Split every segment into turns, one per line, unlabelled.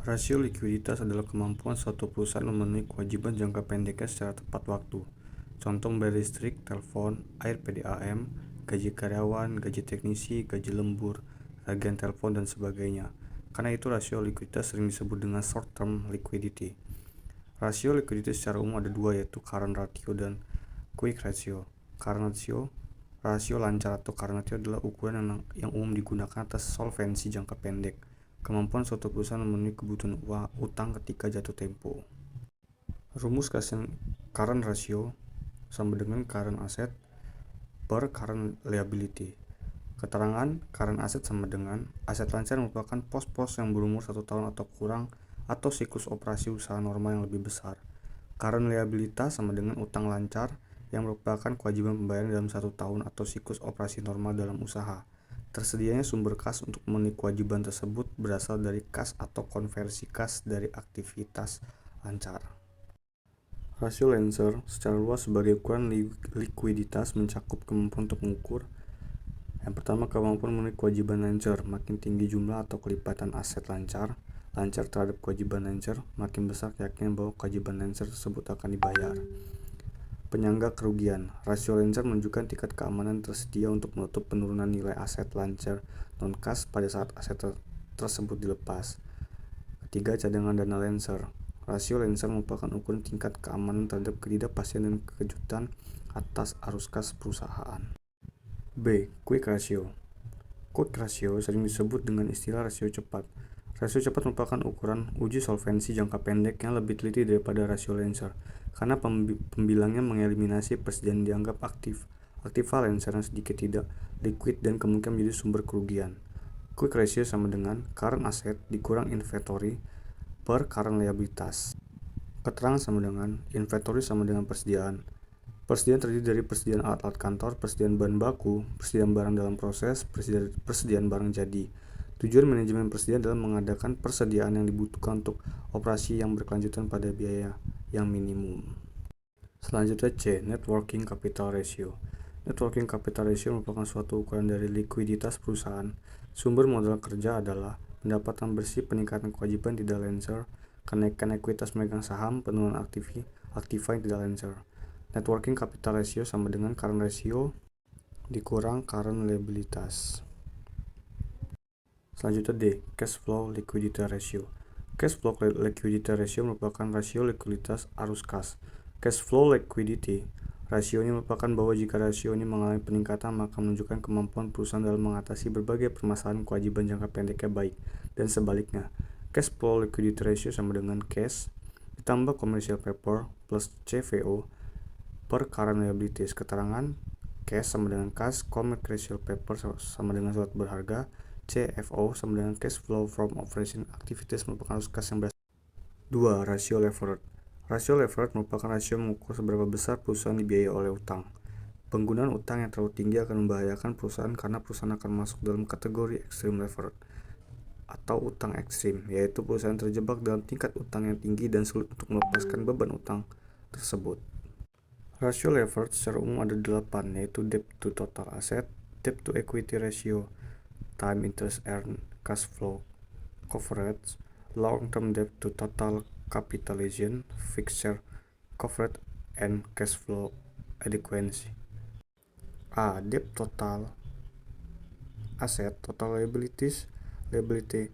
Rasio likuiditas adalah kemampuan suatu perusahaan memenuhi kewajiban jangka pendeknya secara tepat waktu. Contoh membayar listrik, telepon, air PDAM, gaji karyawan, gaji teknisi, gaji lembur, tagihan telepon, dan sebagainya. Karena itu rasio likuiditas sering disebut dengan short term liquidity. Rasio likuiditas secara umum ada dua, yaitu current ratio dan quick ratio. Current ratio, rasio lancar atau current ratio adalah ukuran yang umum digunakan atas solvensi jangka pendek, kemampuan suatu perusahaan memenuhi kebutuhan utang ketika jatuh tempo. Rumus current ratio sama dengan current asset per current liability. Keterangan current asset sama dengan aset lancar merupakan pos-pos yang berumur 1 tahun atau kurang atau siklus operasi usaha normal yang lebih besar. Current liabilitas sama dengan utang lancar yang merupakan kewajiban pembayaran dalam 1 tahun atau siklus operasi normal dalam usaha. Tersedianya sumber kas untuk memenuhi kewajiban tersebut berasal dari kas atau konversi kas dari aktivitas lancar. Rasio Lancer secara luas sebagai ukuran likuiditas mencakup kemampuan untuk mengukur. Yang pertama, kemampuan memenuhi kewajiban lancar. Makin tinggi jumlah atau kelipatan aset lancar terhadap kewajiban lancar, makin besar keyakinan bahwa kewajiban lancar tersebut akan dibayar. Penyangga kerugian. Rasio lancar menunjukkan tingkat keamanan tersedia untuk menutup penurunan nilai aset lancar non-kas pada saat aset tersebut dilepas. Ketiga, cadangan dana lancar. Rasio lancar merupakan ukuran tingkat keamanan terhadap ketidakpastian dan kejutan atas arus kas perusahaan. B. Quick ratio. Quick ratio sering disebut dengan istilah rasio cepat. Rasio cepat merupakan ukuran uji solvensi jangka pendek yang lebih teliti daripada rasio lancar, karena pembilangnya mengeliminasi persediaan dianggap aktif, aktiva lancar yang sedikit tidak liquid dan kemungkinan menjadi sumber kerugian. Quick ratio sama dengan current asset dikurang inventory per current liabilitas. Keterangan sama dengan inventory sama dengan persediaan. Persediaan terdiri dari persediaan alat-alat kantor, persediaan bahan baku, persediaan barang dalam proses, persediaan barang jadi. Tujuan manajemen persediaan adalah mengadakan persediaan yang dibutuhkan untuk operasi yang berkelanjutan pada biaya yang minimum. Selanjutnya C. Net Working Capital Ratio. Net Working Capital Ratio merupakan suatu ukuran dari likuiditas perusahaan. Sumber modal kerja adalah pendapatan bersih, peningkatan kewajiban tidak lancar, kenaikan ekuitas memegang saham, penurunan aktiva yang tidak lancar. Net Working Capital Ratio sama dengan current ratio dikurang current liabilitas. Selanjutnya D. Cash Flow Liquidity Ratio. Cash Flow Liquidity Ratio merupakan rasio likuiditas arus kas. Cash Flow Liquidity Ratio ini merupakan bahwa jika rasio ini mengalami peningkatan, maka menunjukkan kemampuan perusahaan dalam mengatasi berbagai permasalahan kewajiban jangka pendeknya baik, dan sebaliknya. Cash Flow Liquidity Ratio sama dengan cash ditambah commercial paper plus CFO per current liabilities. Keterangan cash sama dengan kas, commercial paper sama dengan surat berharga, CFO sama dengan cash flow from operation activities merupakan arus kas yang berasal. 2. Rasio leverage. Rasio leverage merupakan rasio mengukur seberapa besar perusahaan dibiayai oleh utang. Penggunaan utang yang terlalu tinggi akan membahayakan perusahaan karena perusahaan akan masuk dalam kategori extreme leverage atau utang ekstrim, yaitu perusahaan terjebak dalam tingkat utang yang tinggi dan sulit untuk melepaskan beban utang tersebut. Rasio leverage secara umum ada 8, yaitu debt to total asset, debt to equity ratio, time interest earned, cash flow coverage, long-term debt to total capitalization, fixed charge coverage, and cash flow adequacy. A. Debt total asset, total liabilities, liability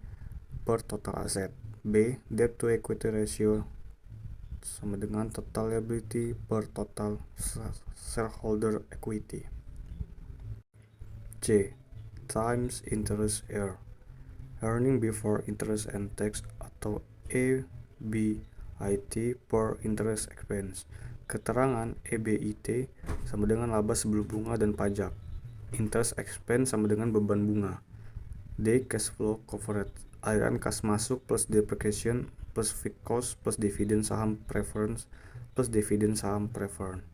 per total asset. B. Debt to equity ratio sama dengan total liability per total shareholder equity. C. Times interest earning before interest and tax atau EBIT per interest expense. Keterangan EBIT sama dengan laba sebelum bunga dan pajak. Interest expense sama dengan beban bunga. D. Cash flow coverage, aliran kas masuk plus depreciation plus fixed cost plus dividen saham preference plus dividen saham preference.